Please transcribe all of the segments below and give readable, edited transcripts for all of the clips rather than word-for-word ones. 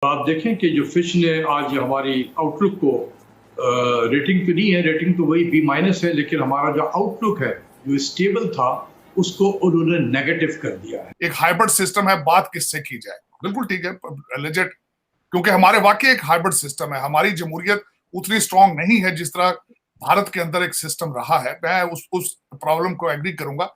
आप देखें कि जो फिच ने आज हमारी आउटलुक को रेटिंग तो नहीं है, रेटिंग तो वही B- है, लेकिन हमारा जो आउटलुक है जो स्टेबल था उसको उन्होंने नेगेटिव कर दिया है। एक हाइब्रिड सिस्टम है, बात किससे की जाए? बिल्कुल ठीक है, लेजिट, क्योंकि हमारे वाकई एक हाइब्रिड सिस्टम है। हमारी जमहूरियत उतनी स्ट्रांग नहीं है जिस तरह भारत के अंदर एक सिस्टम रहा है। मैं उस प्रॉब्लम को एग्री करूंगा।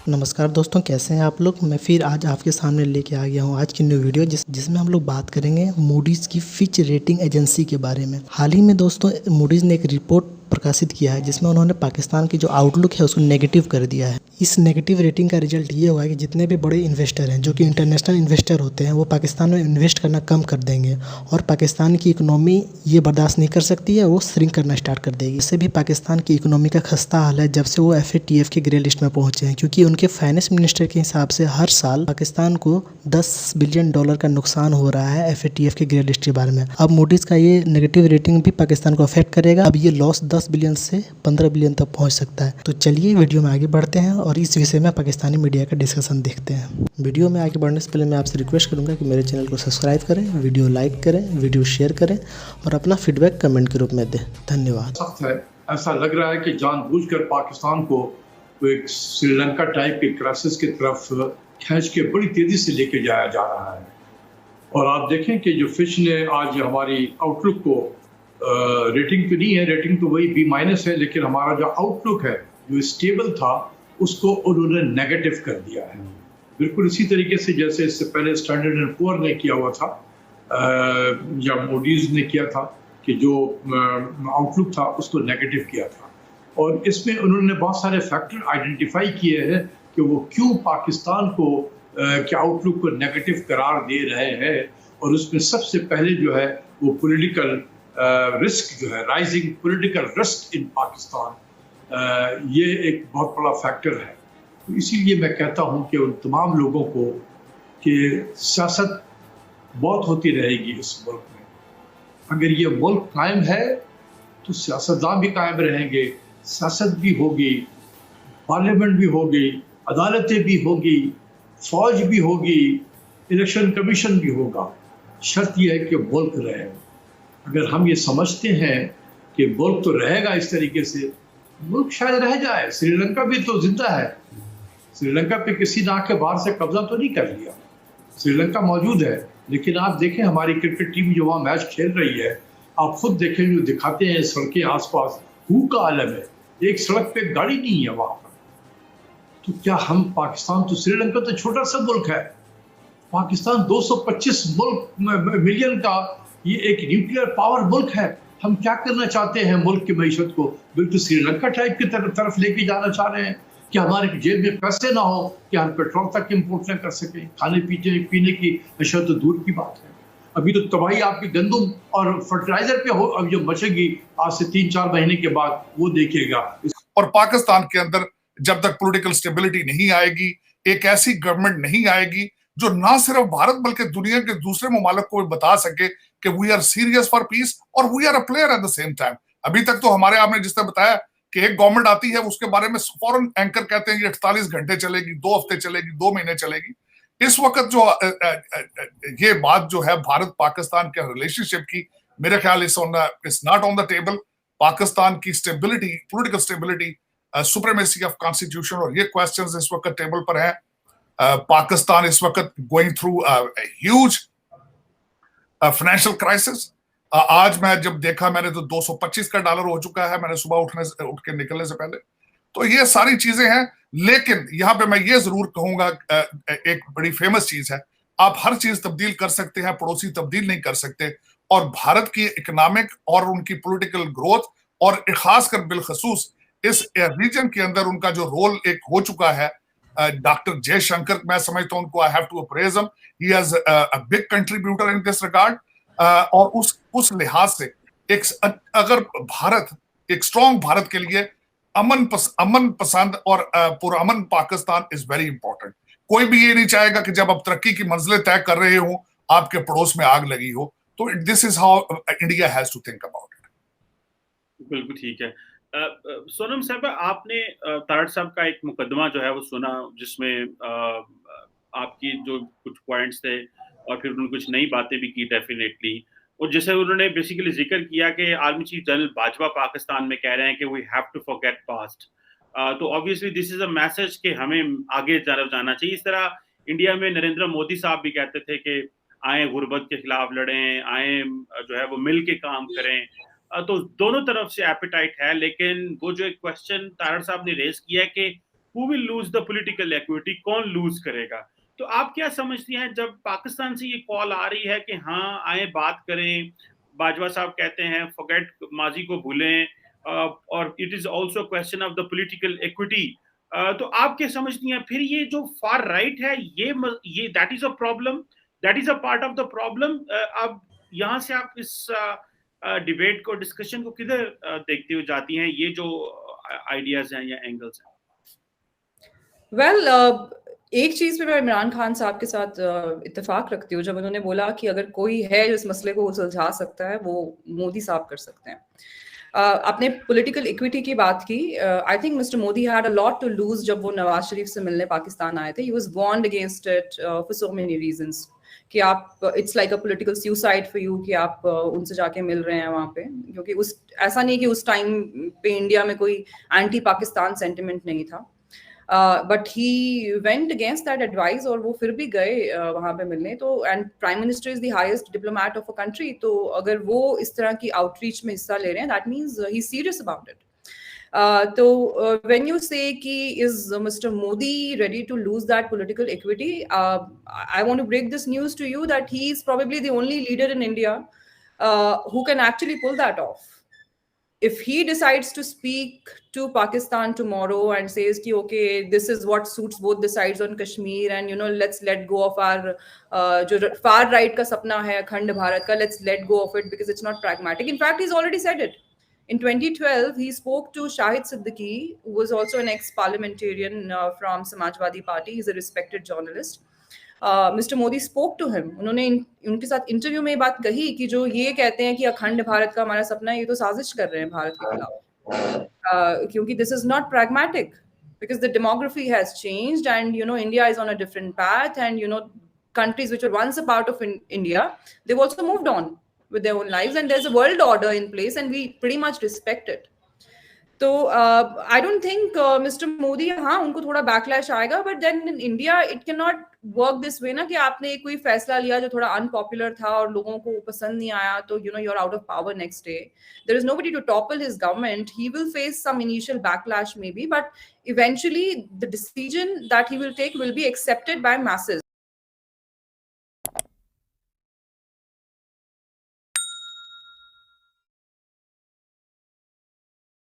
नमस्कार दोस्तों, कैसे हैं आप लोग। मैं फिर आज आपके सामने लेके आ गया हूँ आज की न्यू वीडियो जिसमें हम लोग बात करेंगे मूडीज़ की फिच रेटिंग एजेंसी के बारे में। हाल ही में दोस्तों मूडीज़ ने एक रिपोर्ट प्रकाशित किया है जिसमें उन्होंने पाकिस्तान की जो आउटलुक है उसको नेगेटिव कर दिया है। इस नेगेटिव रेटिंग का रिजल्ट ये होगा कि जितने भी बड़े इन्वेस्टर हैं जो कि इंटरनेशनल इन्वेस्टर होते हैं वो पाकिस्तान में इन्वेस्ट करना कम कर देंगे और पाकिस्तान की इकोनॉमी ये बर्दाश्त नहीं कर सकती है, वो श्रिंक करना स्टार्ट कर देगी। इससे भी पाकिस्तान की इकोनॉमी का खस्ता हाल है जब से वो FATF के ग्रे लिस्ट में पहुंचे हैं, क्योंकि उनके फाइनेंस मिनिस्टर के हिसाब से हर साल पाकिस्तान को $10 बिलियन का नुकसान हो रहा है FATF के ग्रे लिस्ट के बारे में। अब मूडीज़ का ये नेगेटिव रेटिंग भी पाकिस्तान को अफेक्ट करेगा। अब ये लॉस 10 बिलियन से 15 बिलियन तक पहुंच सकता है। तो चलिए वीडियो में आगे बढ़ते हैं और इस विषय में पाकिस्तानी मीडिया का डिस्कशन देखते हैं। वीडियो में आगे बढ़ने से पहले मैं आपसे रिक्वेस्ट करूंगा कि मेरे चैनल को सब्सक्राइब करें, वीडियो लाइक करें, वीडियो शेयर करें और अपना फीडबैक कमेंट के रूप में दें। धन्यवाद। सख्त है, ऐसा लग रहा है कि जानबूझकर पाकिस्तान को एक श्रीलंका टाइप के क्राइसिस की तरफ खींच के बड़ी तेजी से लेके जाया जा रहा है। और आप देखें कि जो फिच ने आज हमारी आउटलुक को रेटिंग तो नहीं है, रेटिंग तो वही B- है, लेकिन हमारा जो आउटलुक है जो स्टेबल था उसको उन्होंने नेगेटिव कर दिया है। बिल्कुल इसी तरीके से जैसे इससे पहले स्टैंडर्ड एंड पुअर ने किया हुआ था या मूडीज ने किया था कि जो आउटलुक था उसको नेगेटिव किया था। और इसमें उन्होंने बहुत सारे फैक्टर आइडेंटिफाई किए हैं कि वो क्यों पाकिस्तान को के आउटलुक को नेगेटिव करार दे रहे हैं। और उसमें सबसे पहले जो है वो पॉलिटिकल रिस्क जो है, rising political risk in Pakistan, ये एक बहुत बड़ा फैक्टर है। तो इसीलिए मैं कहता हूँ कि उन तमाम लोगों को कि सियासत बहुत होती रहेगी इस मुल्क में। अगर ये मुल्क कायम है तो सियासतदान भी कायम रहेंगे, सियासत भी होगी, पार्लियामेंट भी होगी, अदालतें भी होगी, फौज भी होगी, इलेक्शन कमीशन भी होगा। शर्त यह है कि मुल्क रहे। अगर हम ये समझते हैं कि मुल्क तो रहेगा इस तरीके से, मुल्क शायद रह जाए। श्रीलंका भी तो जिंदा है, श्रीलंका पे किसी ने आके बाहर से कब्जा तो नहीं कर लिया, श्रीलंका मौजूद है। लेकिन आप देखें हमारी क्रिकेट टीम जो वहाँ मैच खेल रही है, आप खुद देखें, जो दिखाते हैं सड़कें आसपास हू का आलम है, एक सड़क पे गाड़ी नहीं है वहां पर। तो क्या हम पाकिस्तान, तो श्रीलंका तो छोटा सा मुल्क है, पाकिस्तान 225 मिलियन का ये एक न्यूक्लियर पावर मुल्क है। हम क्या करना चाहते हैं मुल्क की मईशत को? बिल्कुल श्रीलंका टाइप की तरफ लेके जाना चाह रहे हैं कि हमारे जेब में पैसे ना हो कि हम पेट्रोल तक इम्पोर्ट न कर सकें, खाने पीने की अशिया तो दूर की बात है। अभी तो तबाही आपकी गंदम और फर्टिलाइजर पे हो, अब जो बचेगी आज से 3-4 महीने के बाद वो देखिएगा। और पाकिस्तान के अंदर जब तक पॉलिटिकल स्टेबिलिटी नहीं आएगी, एक ऐसी गवर्नमेंट नहीं आएगी जो ना सिर्फ भारत बल्कि दुनिया के दूसरे ममालिक को बता सके कि we are serious for peace और we are a player at the same time. अभी तक तो हमारे, आपने जिस तरह बताया कि एक गवर्नमेंट आती है उसके बारे में फौरन एंकर कहते हैं ये 48 घंटे चलेगी, 2 हफ्ते चलेगी, 2 महीने चलेगी। इस वक्त जो ये बात जो है भारत पाकिस्तान के रिलेशनशिप की, मेरे ख्याल is not on the table. Pakistan की stability, political stability, supremacy of constitution और ये क्वेश्चंस इस वक्त टेबल पर है। पाकिस्तान इस वक्त going through huge financial crisis. आज मैं जब देखा, मैंने तो $225 का हो चुका है, मैंने सुबह उठ के निकलने से पहले। तो ये सारी चीजें हैं, लेकिन यहां पे मैं ये जरूर कहूंगा, एक बड़ी फेमस चीज है, आप हर चीज तब्दील कर सकते हैं, पड़ोसी तब्दील नहीं कर सकते। और भारत की इकोनॉमिक और उनकी पॉलिटिकल ग्रोथ और खासकर बिलखसूस इस रीजन के अंदर उनका जो रोल एक हो चुका है, डॉक्टर जयशंकर, मैं समझता हूं उनको, I have to appraise him, he has a big contributor in this regard. और उस लिहाज से एक अगर भारत, एक स्ट्रॉन्ग भारत के लिए अमन पसंद और पुरअमन पाकिस्तान इज वेरी इंपॉर्टेंट। कोई भी ये नहीं चाहेगा कि जब आप तरक्की की मंजिलें तय कर रहे हो आपके पड़ोस में आग लगी हो। तो this is how India has to think about it. बिल्कुल ठीक है। सोनम साहब, आपने तारड़ साहब का एक मुकदमा जो है वो सुना, जिसमें आपकी जो कुछ पॉइंट्स थे और फिर उन्होंने कुछ नई बातें भी की डेफिनेटली, और जैसे उन्होंने बेसिकली जिक्र किया कि army chief general Bajwa Pakistan में कह रहे हैं कि we have to forget past. तो obviously this is a message कि हमें आगे जाना चाहिए। इस तरह इंडिया में नरेंद्र मोदी साहब भी कहते थे कि आए गुर्बत के खिलाफ लड़ें, आए जो है वो मिल के काम करें। तो दोनों तरफ से एपेटाइट है, लेकिन वो जो एक क्वेश्चन तारड़ साहब ने रेज किया है कि who will lose the political equity, कौन लूज करेगा। तो आप क्या समझती हैं जब पाकिस्तान से ये कॉल आ रही है कि हाँ आए बात करें, बाजवा साहब कहते हैं फॉरगेट माजी को भूलें, और it is also question of the political equity, तो आप क्या समझती हैं फिर ये जो फार राइट है ये that is a problem, that is a part of the problem. अब यहाँ से आप इस डिबेट को, डिस्कशन को किधर देखते हुए जाती हैं, ये जो आइडियाज हैं या एंगल्स हैं? वेल, एक चीज पे मैं इमरान खान साहब के साथ इत्तेफाक रखती हूँ, जब उन्होंने बोला कि अगर कोई है जो इस मसले को सुलझा सकता है वो मोदी साहब कर सकते हैं। आपने पॉलिटिकल इक्विटी की बात की। I think mister Modi had a lot to lose जब वो नवाज शरीफ से मिलने पाकिस्तान आए थे। He was warned against it for so many reasons कि आप it's like a political suicide for you कि आप उनसे जाके मिल रहे हैं वहाँ पे, क्योंकि उस ऐसा नहीं कि उस टाइम पे इंडिया में कोई एंटी पाकिस्तान सेंटिमेंट नहीं था, but he went against that advice और वो फिर भी गए वहाँ पे मिलने। तो and prime minister is the highest diplomat of a country, तो अगर वो इस तरह की आउटरीच में हिस्सा ले रहे हैं that means he is serious about it. So when you say ki is Mr. Modi ready to lose that political equity, I want to break this news to you that he is probably the only leader in India who can actually pull that off. If he decides to speak to Pakistan tomorrow and says ki okay, this is what suits both the sides on Kashmir, and you know let's let go of our jo far right ka sapna hai Akhand Bharat ka, let's let go of it because it's not pragmatic. In fact, he's already said it. In 2012, he spoke to Shahid Siddiqui, who was also an ex-parliamentarian from Samajwadi Party. He's a respected journalist. Mr. Modi spoke to him. उन्होंने उनके साथ interview में ये बात कही कि जो ये कहते हैं कि अखंड भारत का हमारा सपना है, ये तो साजिश कर रहे हैं भारत के खिलाफ, क्योंकि this is not pragmatic because the demography has changed and you know India is on a different path, and you know countries which were once a part of India, they've also moved on with their own lives, and there's a world order in place and we pretty much respect it. तो I don't think Mr. Modi, हाँ उनको थोड़ा backlash आएगा, but then in India it cannot work this way ना कि आपने कोई फैसला लिया जो थोड़ा अनपॉपुलर था और लोगों को पसंद नहीं आया, तो you know you're out of power next day. There is nobody to topple his government. He will face some initial backlash maybe, but eventually the decision that he will take will be accepted by masses.